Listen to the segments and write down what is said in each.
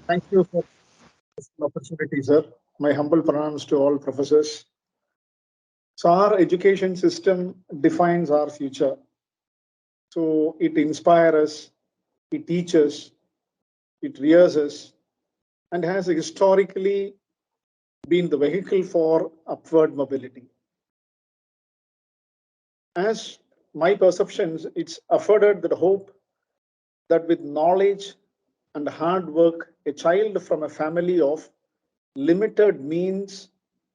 Thank you for this opportunity, sir. My humble pronouns to all professors. So our education system defines our future. So it inspires us, it teaches, it rears us, and has historically been the vehicle for upward mobility. As my perceptions, it's afforded the hope that with knowledge and hard work, a child from a family of limited means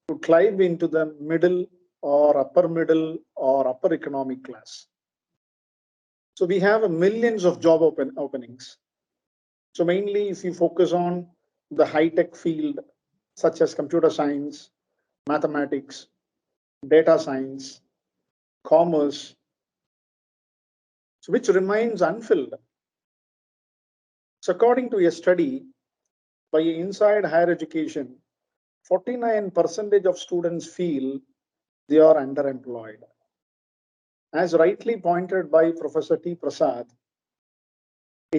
to climb into the middle or upper economic class. So we have millions of job openings. So mainly if you focus on the high-tech field, such as computer science, mathematics, data science, commerce, so which remains unfilled. So according to a study by Inside Higher Education, 49% of students feel they are underemployed. As rightly pointed by Professor T. Prasad, the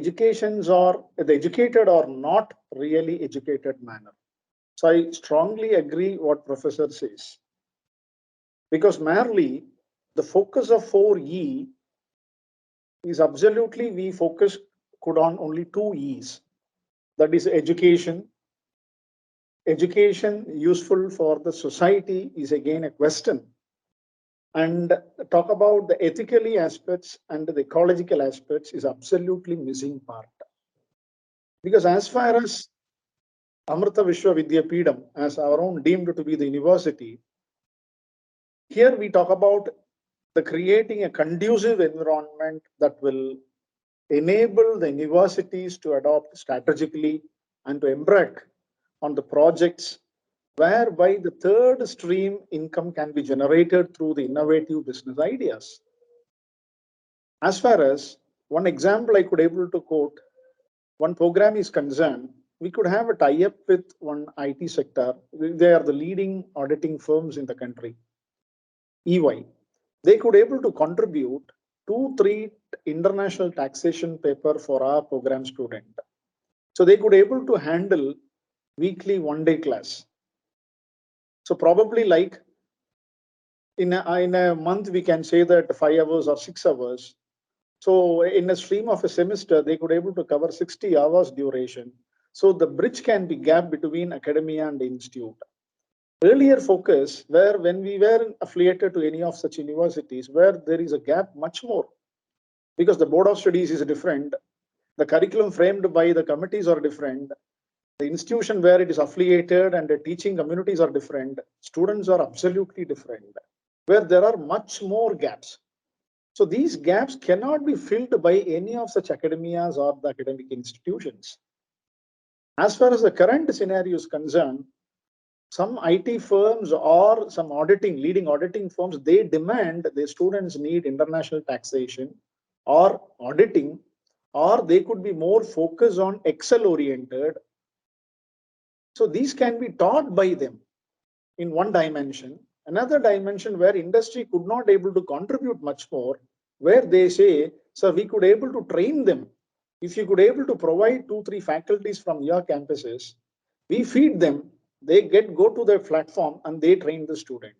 educated are not really educated manner. So I strongly agree what Professor says. Because merely the focus of 4E is absolutely we focus could on only 2 E's. That is education. Education useful for the society is again a question. And talk about the ethically aspects and the ecological aspects is absolutely missing part. Because as far as Amritha Vishwa Vidyapeetham as our own deemed to be the university, here we talk about the creating a conducive environment that will enable the universities to adopt strategically and to embark on the projects whereby the third stream income can be generated through the innovative business ideas. As far as one example I could able to quote, one program is concerned, we could have a tie-up with one IT sector. They are the leading auditing firms in the country, EY. They could able to contribute 2-3 international taxation paper for our program student. So they could able to handle weekly 1-day class. So probably like in a month, we can say that 5 hours or 6 hours. So in a stream of a semester, they could able to cover 60 hours duration. So the bridge can be gap between academia and the institute. Earlier focus, where when we were affiliated to any of such universities, where there is a gap much more, because the board of studies is different, the curriculum framed by the committees are different, the institution where it is affiliated and the teaching communities are different, students are absolutely different, where there are much more gaps. So these gaps cannot be filled by any of such academias or the academic institutions. As far as the current scenario is concerned, some IT firms or some leading auditing firms, they demand their students need international taxation or auditing, or they could be more focused on Excel oriented. So these can be taught by them in one dimension. Another dimension where industry could not able to contribute much more, where they say, so we could able to train them. If you could able to provide 2-3 faculties from your campuses, we feed them, they go to their platform and they train the student.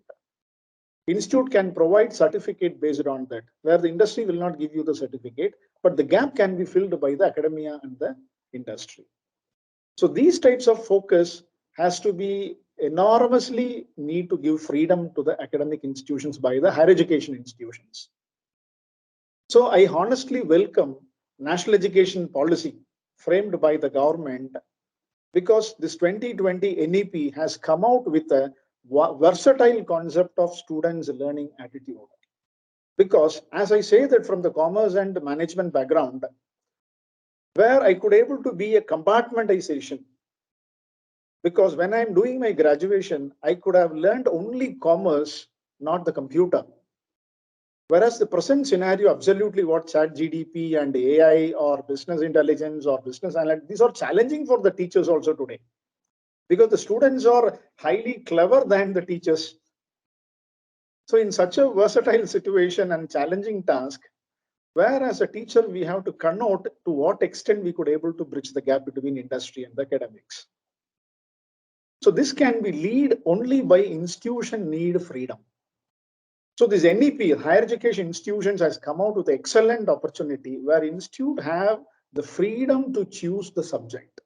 Institute can provide certificate based on that, where the industry will not give you the certificate, but the gap can be filled by the academia and the industry. So these types of focus has to be enormously need to give freedom to the academic institutions by the higher education institutions. So I honestly welcome national education policy framed by the government, because this 2020 NEP has come out with a versatile concept of students' learning attitude. Because as I say that from the commerce and management background, where I could able to be a compartmentalization, because when I'm doing my graduation, I could have learned only commerce, not the computer. Whereas the present scenario, absolutely what chat GDP and AI or business intelligence or business analytics, these are challenging for the teachers also today, because the students are highly clever than the teachers. So in such a versatile situation and challenging task, where as a teacher, we have to connote to what extent we could able to bridge the gap between industry and the academics. So this can be lead only by institution need freedom. So this NEP, higher education institutions, has come out with an excellent opportunity where institute have the freedom to choose the subject.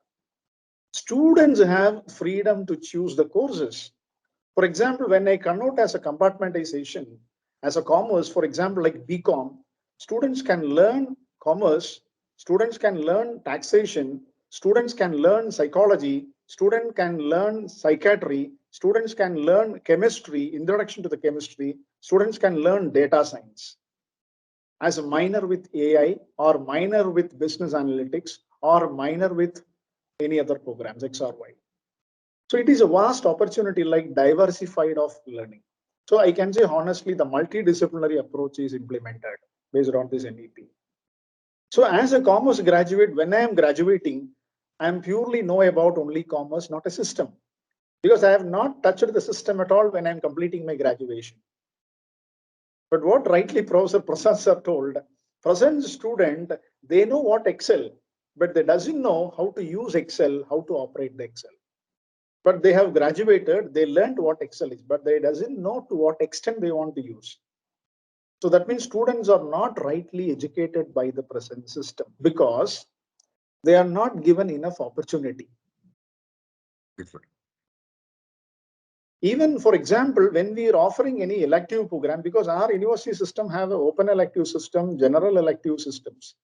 Students have freedom to choose the courses. For example, when I connote as a compartmentalization, as a commerce, for example, like BCom, students can learn commerce, students can learn taxation, students can learn psychology, students can learn psychiatry, students can learn chemistry, introduction to the chemistry, students can learn data science as a minor with AI or minor with business analytics or minor with any other programs, X or Y. So it is a vast opportunity, like diversified of learning. So I can say honestly, the multidisciplinary approach is implemented based on this NEP. So as a commerce graduate, when I am graduating, I am purely know about only commerce, not a system, because I have not touched the system at all when I am completing my graduation. But what rightly Professor Prasad sir told, present student, they know what Excel, but they doesn't know how to use Excel, how to operate the Excel. But they have graduated, they learned what Excel is, but they doesn't know to what extent they want to use. So that means students are not rightly educated by the present system because they are not given enough opportunity. Even for example, when we are offering any elective program, because our university system have an open elective system, general elective systems,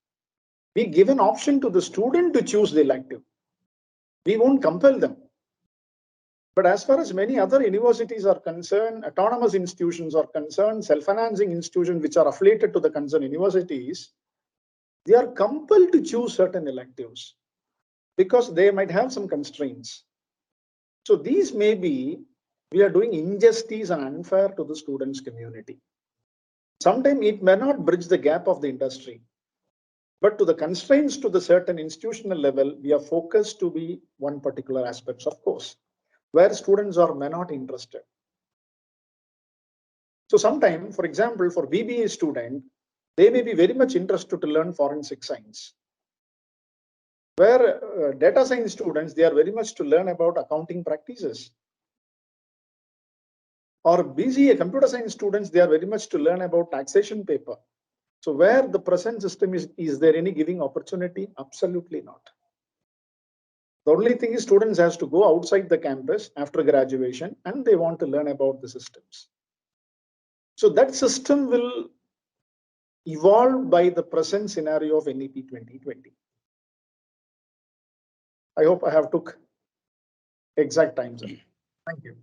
we give an option to the student to choose the elective. We won't compel them. But as far as many other universities are concerned, autonomous institutions are concerned, self-financing institutions which are affiliated to the concerned universities, they are compelled to choose certain electives because they might have some constraints. So these may be, we are doing injustice and unfair to the students community. Sometimes it may not bridge the gap of the industry, but to the constraints to the certain institutional level, we are focused to be one particular aspects, of course, where students are may not interested. So sometimes, for example, for BBA student, they may be very much interested to learn forensic science. Where data science students, they are very much to learn about accounting practices. Or BCA computer science students, they are very much to learn about taxation paper. So where the present system is there any giving opportunity? Absolutely not. The only thing is students has to go outside the campus after graduation and they want to learn about the systems. So that system will evolve by the present scenario of NEP 2020. I hope I have took exact time, sir. Thank you.